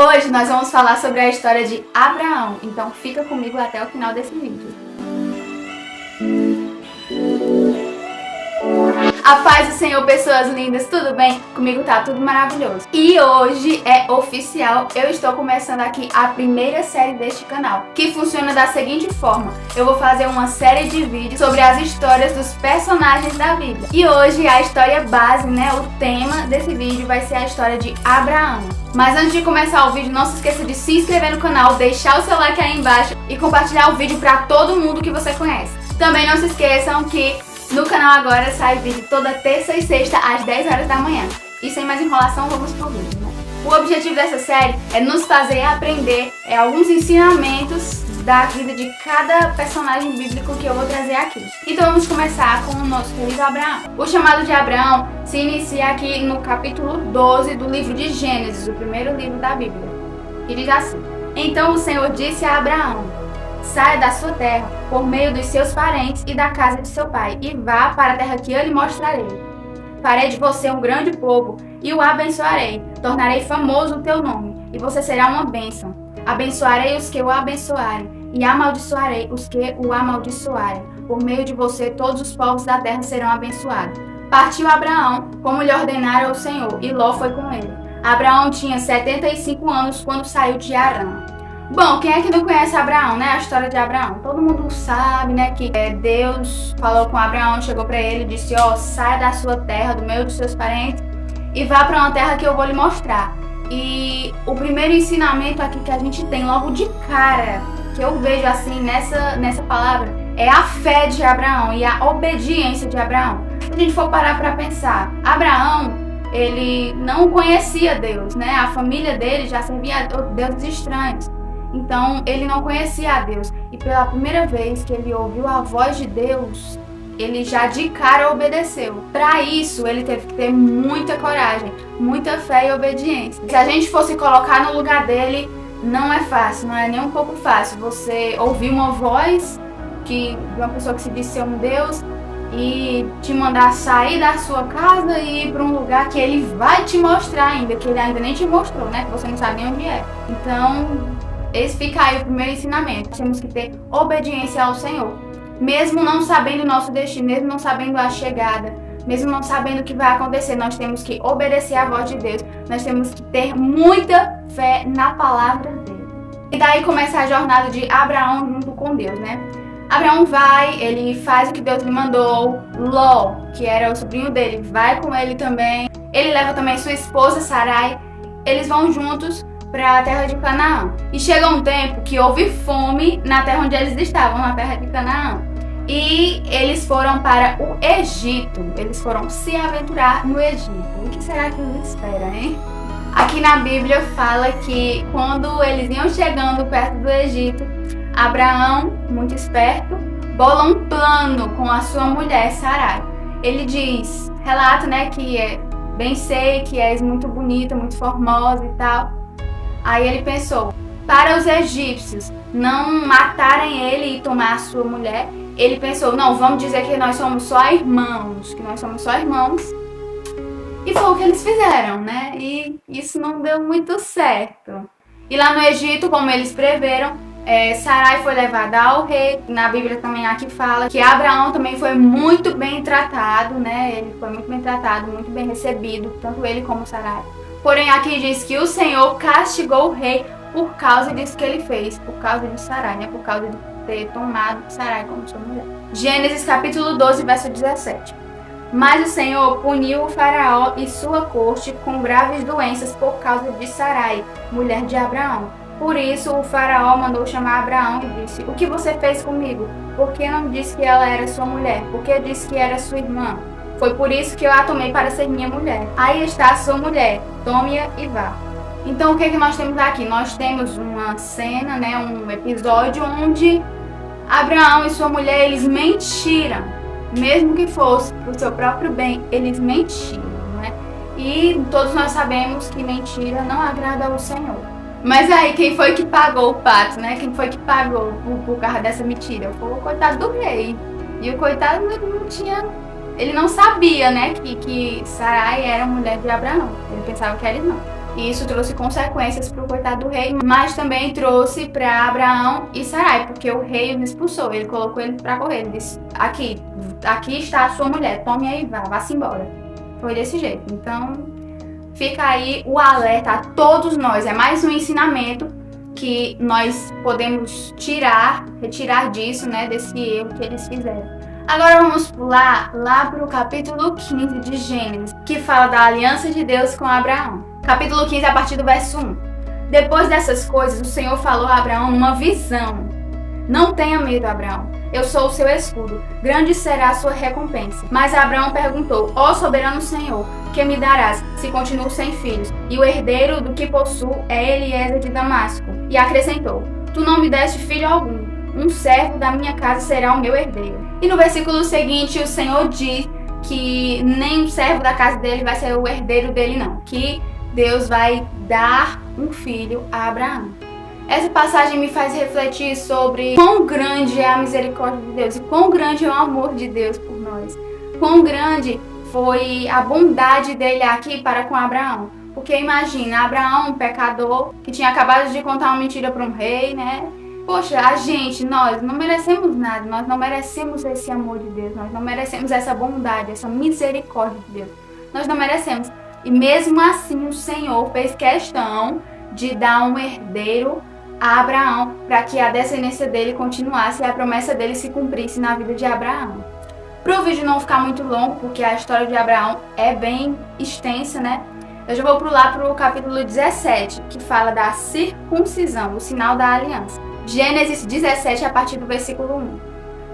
Hoje nós vamos falar sobre a história de Abraão, então fica comigo até o final desse vídeo. A paz do Senhor, pessoas lindas, tudo bem? Comigo tá tudo maravilhoso. E hoje é oficial, eu estou começando aqui a primeira série deste canal, que funciona da seguinte forma: eu vou fazer uma série de vídeos sobre as histórias dos personagens da Bíblia. E hoje a história base, o tema desse vídeo vai ser a história de Abraão. Mas antes de começar o vídeo, não se esqueça de se inscrever no canal, deixar o seu like aí embaixo e compartilhar o vídeo para todo mundo que você conhece. Também não se esqueçam que no canal agora sai vídeo toda terça e sexta às 10 horas da manhã. E sem mais enrolação, vamos pro vídeo, O objetivo dessa série é nos fazer aprender alguns ensinamentos da vida de cada personagem bíblico que eu vou trazer aqui. Então vamos começar com o nosso querido Abraão. O chamado de Abraão se inicia aqui no capítulo 12 do livro de Gênesis, o primeiro livro da Bíblia. E diz assim: Então o Senhor disse a Abraão: saia da sua terra, por meio dos seus parentes e da casa de seu pai, e vá para a terra que eu lhe mostrarei. Farei de você um grande povo, e o abençoarei. Tornarei famoso o teu nome, e você será uma bênção. Abençoarei os que o abençoarem, e amaldiçoarei os que o amaldiçoarem. Por meio de você, todos os povos da terra serão abençoados. Partiu Abraão, como lhe ordenara o Senhor, e Ló foi com ele. Abraão tinha 75 anos quando saiu de Harã. Bom, quem é que não conhece Abraão, A história de Abraão. Todo mundo sabe, que Deus falou com Abraão, chegou para ele e disse: saia da sua terra, do meio dos seus parentes, e vá para uma terra que eu vou lhe mostrar. E o primeiro ensinamento aqui que a gente tem logo de cara, que eu vejo assim nessa palavra, é a fé de Abraão e a obediência de Abraão. Se a gente for parar para pensar, Abraão, ele não conhecia Deus, A família dele já servia a deuses estranhos. Então, ele não conhecia a Deus. E pela primeira vez que ele ouviu a voz de Deus, ele já de cara obedeceu. Para isso, ele teve que ter muita coragem, muita fé e obediência. Se a gente fosse colocar no lugar dele, não é fácil, não é nem um pouco fácil. Você ouvir uma voz de uma pessoa que se diz ser um Deus e te mandar sair da sua casa e ir para um lugar que ele vai te mostrar ainda, que ele ainda nem te mostrou, Que você não sabe nem onde é. Então, esse fica aí o primeiro ensinamento. Temos que ter obediência ao Senhor. Mesmo não sabendo o nosso destino, mesmo não sabendo a chegada, mesmo não sabendo o que vai acontecer, nós temos que obedecer à voz de Deus. Nós temos que ter muita fé na palavra dele. E daí começa a jornada de Abraão junto com Deus, Abraão vai, ele faz o que Deus lhe mandou. Ló, que era o sobrinho dele, vai com ele também. Ele leva também sua esposa Sarai. Eles vão juntos para a terra de Canaã. E chega um tempo que houve fome na terra onde eles estavam, na terra de Canaã. E eles foram para o Egito. Eles foram se aventurar no Egito. O que será que nos espera, Aqui na Bíblia fala que quando eles iam chegando perto do Egito, Abraão, muito esperto, bola um plano com a sua mulher Sarai. Ele relata, que bem sei que és muito bonita, muito formosa e tal. Aí ele pensou, para os egípcios não matarem ele e tomar a sua mulher, ele pensou, não, vamos dizer que nós somos só irmãos, E foi o que eles fizeram, E isso não deu muito certo. E lá no Egito, como eles preveram, Sarai foi levada ao rei. Na Bíblia também aqui fala que Abraão também foi muito bem tratado, Ele foi muito bem tratado, muito bem recebido, tanto ele como Sarai. Porém, aqui diz que o Senhor castigou o rei por causa disso que ele fez, por causa de Sarai, Por causa de ter tomado Sarai como sua mulher. Gênesis capítulo 12, verso 17. Mas o Senhor puniu o faraó e sua corte com graves doenças por causa de Sarai, mulher de Abraão. Por isso, o faraó mandou chamar Abraão e disse: o que você fez comigo? Por que não disse que ela era sua mulher? Por que disse que era sua irmã? Foi por isso que eu a tomei para ser minha mulher. Aí está a sua mulher, tome-a e vá. Então, o que nós temos aqui? Nós temos uma cena, um episódio onde Abraão e sua mulher, eles mentiram. Mesmo que fosse para o seu próprio bem, eles mentiram, E todos nós sabemos que mentira não agrada ao Senhor. Mas aí, quem foi que pagou o pato, Quem foi que pagou por causa dessa mentira? Foi o coitado do rei. E o coitado não tinha... Ele não sabia, que Sarai era mulher de Abraão. Ele pensava que era irmã. E isso trouxe consequências para o coitado do rei, mas também trouxe para Abraão e Sarai, porque o rei os expulsou. Ele colocou ele para correr. Ele disse: aqui está a sua mulher, tome aí e vá-se embora. Foi desse jeito. Então, fica aí o alerta a todos nós. É mais um ensinamento que nós podemos retirar disso, né, desse erro que eles fizeram. Agora vamos pular lá para o capítulo 15 de Gênesis, que fala da aliança de Deus com Abraão. Capítulo 15, a partir do verso 1. Depois dessas coisas, o Senhor falou a Abraão numa visão: não tenha medo, Abraão. Eu sou o seu escudo. Grande será a sua recompensa. Mas Abraão perguntou: ó soberano Senhor, que me darás se continuo sem filhos? E o herdeiro do que possuo é Eliezer de Damasco. E acrescentou: tu não me deste filho algum. Um servo da minha casa será o meu herdeiro. E no versículo seguinte, o Senhor diz que nem o servo da casa dele vai ser o herdeiro dele, não. Que Deus vai dar um filho a Abraão. Essa passagem me faz refletir sobre quão grande é a misericórdia de Deus e quão grande é o amor de Deus por nós. Quão grande foi a bondade dele aqui para com Abraão. Porque imagina, Abraão, um pecador, que tinha acabado de contar uma mentira para um rei, né? Poxa, nós não merecemos nada, nós não merecemos esse amor de Deus, nós não merecemos essa bondade, essa misericórdia de Deus. Nós não merecemos. E mesmo assim o Senhor fez questão de dar um herdeiro a Abraão, para que a descendência dele continuasse e a promessa dele se cumprisse na vida de Abraão. Para o vídeo não ficar muito longo, porque a história de Abraão é bem extensa, né? Eu já vou pular para o capítulo 17, que fala da circuncisão, o sinal da aliança. Gênesis 17, a partir do versículo 1.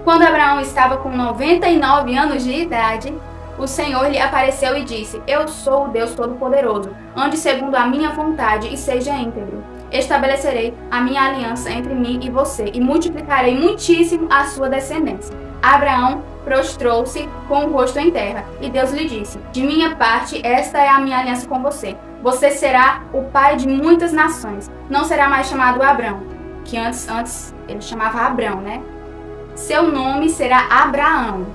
Quando Abraão estava com 99 anos de idade, o Senhor lhe apareceu e disse: eu sou o Deus Todo-Poderoso, ande segundo a minha vontade e seja íntegro. Estabelecerei a minha aliança entre mim e você e multiplicarei muitíssimo a sua descendência. Abraão prostrou-se com o rosto em terra e Deus lhe disse: de minha parte, esta é a minha aliança com você. Você será o pai de muitas nações. Não será mais chamado Abrão, que antes ele chamava Abrão, né? Seu nome será Abraão.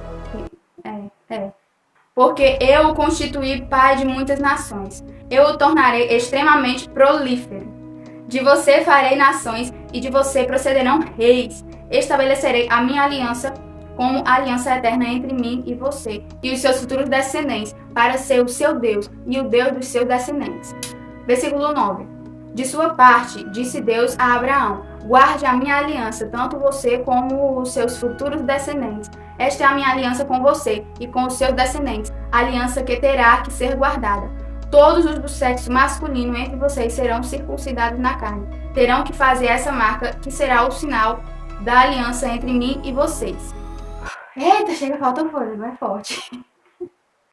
Porque eu o constituí pai de muitas nações. Eu o tornarei extremamente prolífero. De você farei nações e de você procederão reis. Estabelecerei a minha aliança como aliança eterna entre mim e você e os seus futuros descendentes, para ser o seu Deus e o Deus dos seus descendentes. Versículo 9. De sua parte, disse Deus a Abraão: guarde a minha aliança, tanto você como os seus futuros descendentes. Esta é a minha aliança com você e com os seus descendentes, aliança que terá que ser guardada. Todos os do sexo masculino entre vocês serão circuncidados na carne. Terão que fazer essa marca, que será o sinal da aliança entre mim e vocês. Eita, chega, falta fôlego, é forte.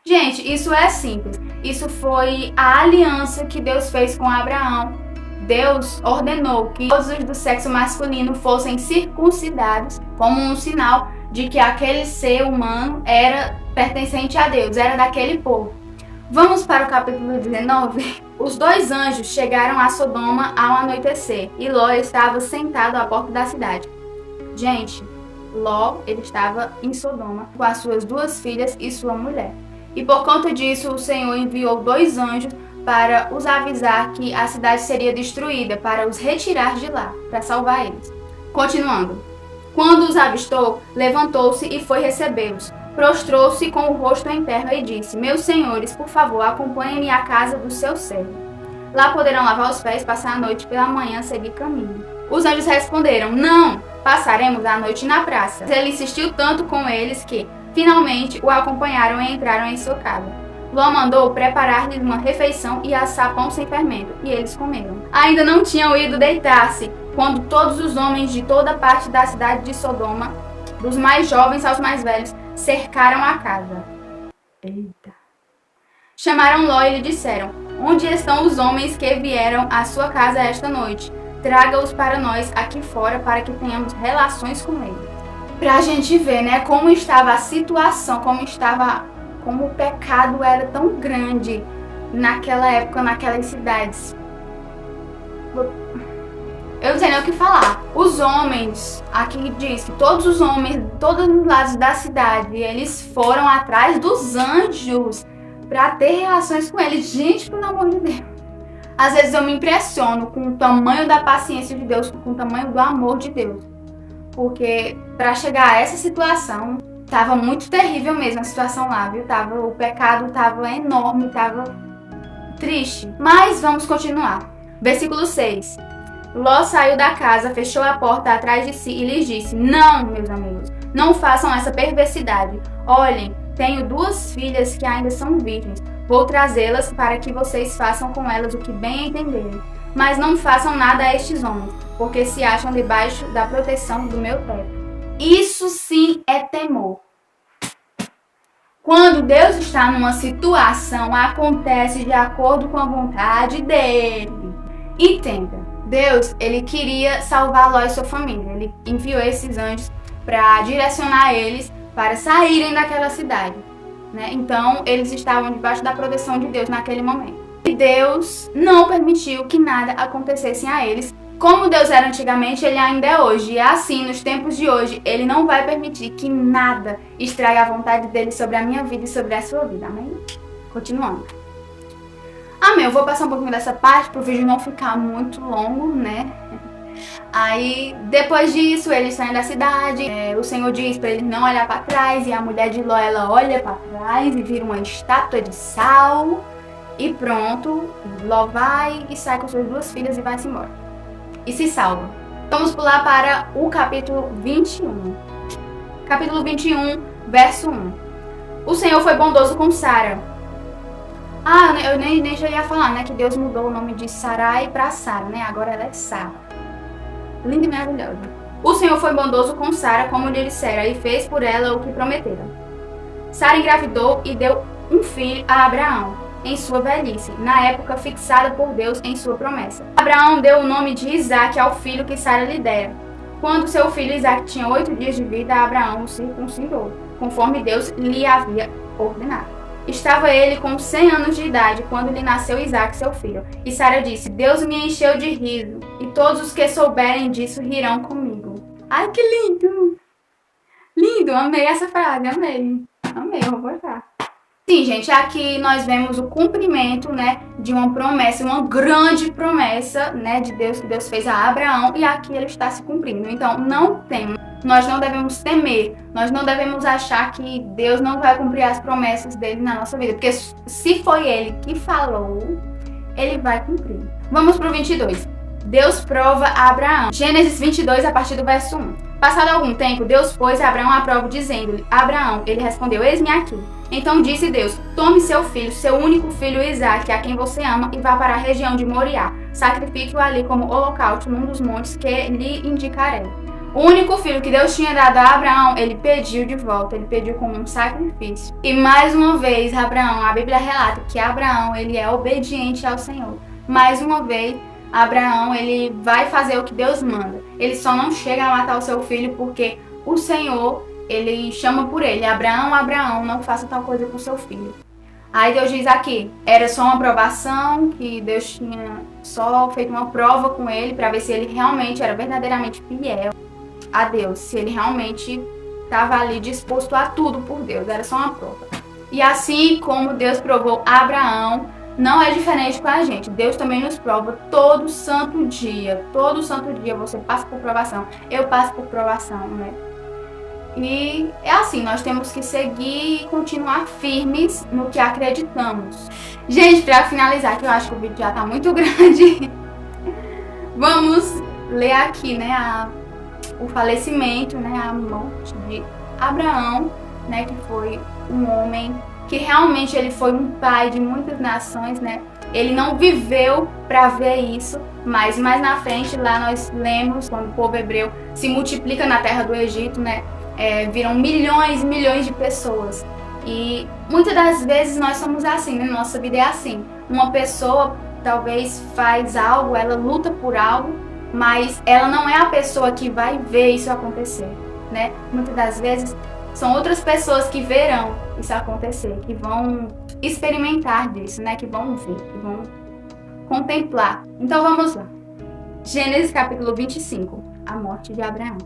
Gente, isso é simples. Isso foi a aliança que Deus fez com Abraão. Deus ordenou que todos os do sexo masculino fossem circuncidados como um sinal de que aquele ser humano era pertencente a Deus, era daquele povo. Vamos para o capítulo 19. Os dois anjos chegaram a Sodoma ao anoitecer e Ló estava sentado à porta da cidade. Gente, Ló, ele estava em Sodoma com as suas duas filhas e sua mulher. E por conta disso, o Senhor enviou dois anjos para os avisar que a cidade seria destruída, para os retirar de lá, para salvar eles. Continuando. Quando os avistou, levantou-se e foi recebê-los. Prostrou-se com o rosto em terra e disse: meus senhores, por favor, acompanhem-me à casa do seu servo. Lá poderão lavar os pés, passar a noite, pela manhã seguir caminho. Os anjos responderam: não, passaremos a noite na praça. Ele insistiu tanto com eles que, finalmente, o acompanharam e entraram em sua casa. Ló mandou preparar-lhes uma refeição e assar pão sem fermento, e eles comeram. Ainda não tinham ido deitar-se, quando todos os homens de toda parte da cidade de Sodoma, dos mais jovens aos mais velhos, cercaram a casa. Eita! Chamaram Ló e lhe disseram: onde estão os homens que vieram à sua casa esta noite? Traga-os para nós aqui fora, para que tenhamos relações com eles. Pra gente ver, né, como estava a situação, como o pecado era tão grande naquela época, naquelas cidades. Eu não sei nem o que falar. Os homens, aqui diz que todos os homens, todos os lados da cidade, eles foram atrás dos anjos para ter relações com eles. Gente, pelo amor de Deus. Às vezes eu me impressiono com o tamanho da paciência de Deus, com o tamanho do amor de Deus. Porque para chegar a essa situação, tava muito terrível mesmo a situação lá, viu? O pecado tava enorme, tava triste. Mas vamos continuar. Versículo 6. Ló saiu da casa, fechou a porta atrás de si e lhes disse: Não, meus amigos, não façam essa perversidade. Olhem, tenho 2 filhas que ainda são virgens. Vou trazê-las para que vocês façam com elas o que bem entenderem. Mas não façam nada a estes homens, porque se acham debaixo da proteção do meu teto. Isso sim é temor. Quando Deus está numa situação, acontece de acordo com a vontade dele. Entenda, Deus, ele queria salvar Ló e sua família. Ele enviou esses anjos para direcionar eles para saírem daquela cidade, né? Então, eles estavam debaixo da proteção de Deus naquele momento. E Deus não permitiu que nada acontecesse a eles. Como Deus era antigamente, ele ainda é hoje. E assim, nos tempos de hoje, ele não vai permitir que nada estrague a vontade dele sobre a minha vida e sobre a sua vida. Amém? Continuando. Amém. Eu vou passar um pouquinho dessa parte para o vídeo não ficar muito longo, né? Aí, depois disso, eles saem da cidade. O Senhor diz para eles não olhar para trás. E a mulher de Ló, ela olha para trás e vira uma estátua de sal. E pronto, Ló vai e sai com suas 2 filhas e vai-se embora. E se salva. Vamos pular para o capítulo 21. Capítulo 21, verso 1. O Senhor foi bondoso com Sara. Eu nem já ia falar, né? Que Deus mudou o nome de Sarai para Sara, né? Agora ela é Sara. Linda e maravilhosa. O Senhor foi bondoso com Sara, como lhe dissera, e fez por ela o que prometera. Sara engravidou e deu um filho a Abraão, em sua velhice, na época fixada por Deus em sua promessa. Abraão deu o nome de Isaque ao filho que Sara lhe dera. Quando seu filho Isaque tinha 8 dias de vida, Abraão o circuncidou, conforme Deus lhe havia ordenado. Estava ele com 100 anos de idade quando lhe nasceu Isaque, seu filho. E Sara disse: Deus me encheu de riso, e todos os que souberem disso rirão comigo. Ai, que lindo! Lindo, amei essa frase, amei. Amei, eu vou botar. Sim, gente, aqui nós vemos o cumprimento, né, de uma promessa, uma grande promessa, né, de Deus, que Deus fez a Abraão, e aqui ele está se cumprindo. Então, nós não devemos temer, nós não devemos achar que Deus não vai cumprir as promessas dele na nossa vida, porque se foi ele que falou, ele vai cumprir. Vamos para o 22. Deus prova a Abraão. Gênesis 22, a partir do verso 1. Passado algum tempo, Deus pôs a Abraão à prova, dizendo-lhe: Abraão, ele respondeu: Eis-me aqui. Então disse Deus: Tome seu filho, seu único filho Isaque, a quem você ama, e vá para a região de Moriá. Sacrifique-o ali como holocausto num dos montes que lhe indicarei. O único filho que Deus tinha dado a Abraão, ele pediu de volta, ele pediu como um sacrifício. E mais uma vez, Abraão, a Bíblia relata que Abraão, ele é obediente ao Senhor. Mais uma vez, Abraão, ele vai fazer o que Deus manda. Ele só não chega a matar o seu filho porque o Senhor, ele chama por ele: Abraão, Abraão, não faça tal coisa com seu filho. Aí Deus diz aqui, era só uma provação, que Deus tinha só feito uma prova com ele para ver se ele realmente era verdadeiramente fiel a Deus, se ele realmente estava ali disposto a tudo por Deus, era só uma prova. E assim como Deus provou Abraão, não é diferente com a gente. Deus também nos prova todo santo dia. Todo santo dia você passa por provação. Eu passo por provação, né? E é assim, nós temos que seguir e continuar firmes no que acreditamos. Gente, para finalizar, que eu acho que o vídeo já tá muito grande, vamos ler aqui, né, o falecimento, né, a morte de Abraão, né, que foi um homem que realmente ele foi um pai de muitas nações, né? Ele não viveu para ver isso, mas mais na frente lá nós lemos quando o povo hebreu se multiplica na terra do Egito, né? Viram milhões e milhões de pessoas. E muitas das vezes nós somos assim, né? Nossa vida é assim. Uma pessoa talvez faz algo, ela luta por algo, mas ela não é a pessoa que vai ver isso acontecer, né? Muitas das vezes são outras pessoas que verão isso acontecer, que vão experimentar disso, né? Que vão ver, que vão contemplar. Então vamos lá. Gênesis capítulo 25, a morte de Abraão.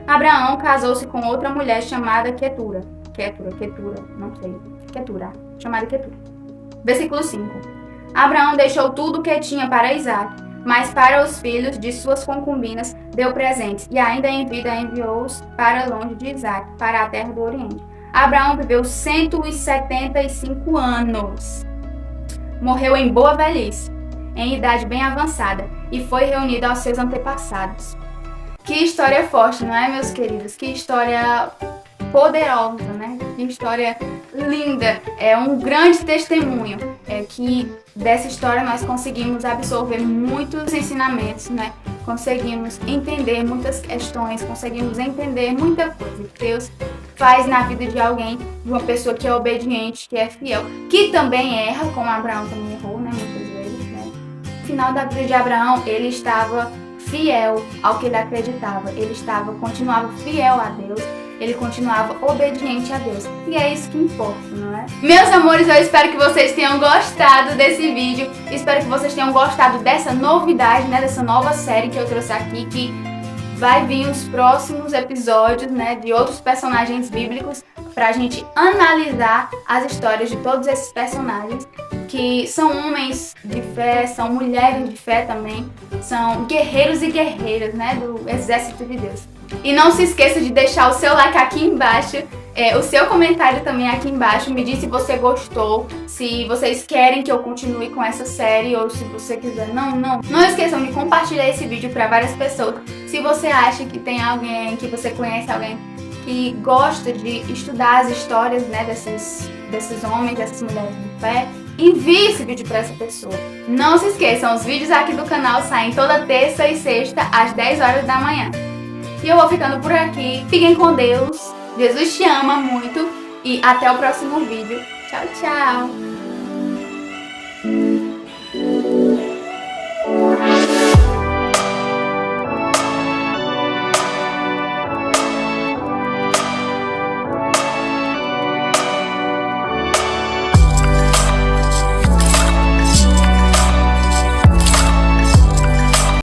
Abraão casou-se com outra mulher chamada Quetura, chamada Quetura. Versículo 5. Abraão deixou tudo o que tinha para Isaac, mas para os filhos de suas concubinas deu presentes, e ainda em vida enviou-os para longe de Isaac, para a terra do Oriente. Abraão viveu 175 anos. Morreu em boa velhice, em idade bem avançada, e foi reunido aos seus antepassados. Que história forte, não é, meus queridos? Que história poderosa, né? Que história linda. É um grande testemunho. Que dessa história nós conseguimos absorver muitos ensinamentos, né? Conseguimos entender muitas questões, conseguimos entender muita coisa que Deus faz na vida de alguém, de uma pessoa que é obediente, que é fiel, que também erra, como Abraão também errou, né? Muitas vezes, né? No final da vida de Abraão, ele estava fiel ao que ele acreditava, continuava fiel a Deus, ele continuava obediente a Deus. E é isso que importa, não é? Meus amores, eu espero que vocês tenham gostado desse vídeo, espero que vocês tenham gostado dessa novidade, né, dessa nova série que eu trouxe aqui, que vai vir os próximos episódios, né, de outros personagens bíblicos, pra gente analisar as histórias de todos esses personagens, que são homens de fé, são mulheres de fé também, são guerreiros e guerreiras, né, do exército de Deus. E não se esqueça de deixar o seu like aqui embaixo, o seu comentário também aqui embaixo, me diz se você gostou, se vocês querem que eu continue com essa série, ou se você quiser, não esqueçam de compartilhar esse vídeo para várias pessoas. Se você acha que tem alguém, que você conhece alguém que gosta de estudar as histórias, né, desses homens, dessas mulheres de fé, envie esse vídeo para essa pessoa. Não se esqueçam, os vídeos aqui do canal saem toda terça e sexta às 10 horas da manhã. E eu vou ficando por aqui. Fiquem com Deus. Jesus te ama muito. E até o próximo vídeo. Tchau, tchau.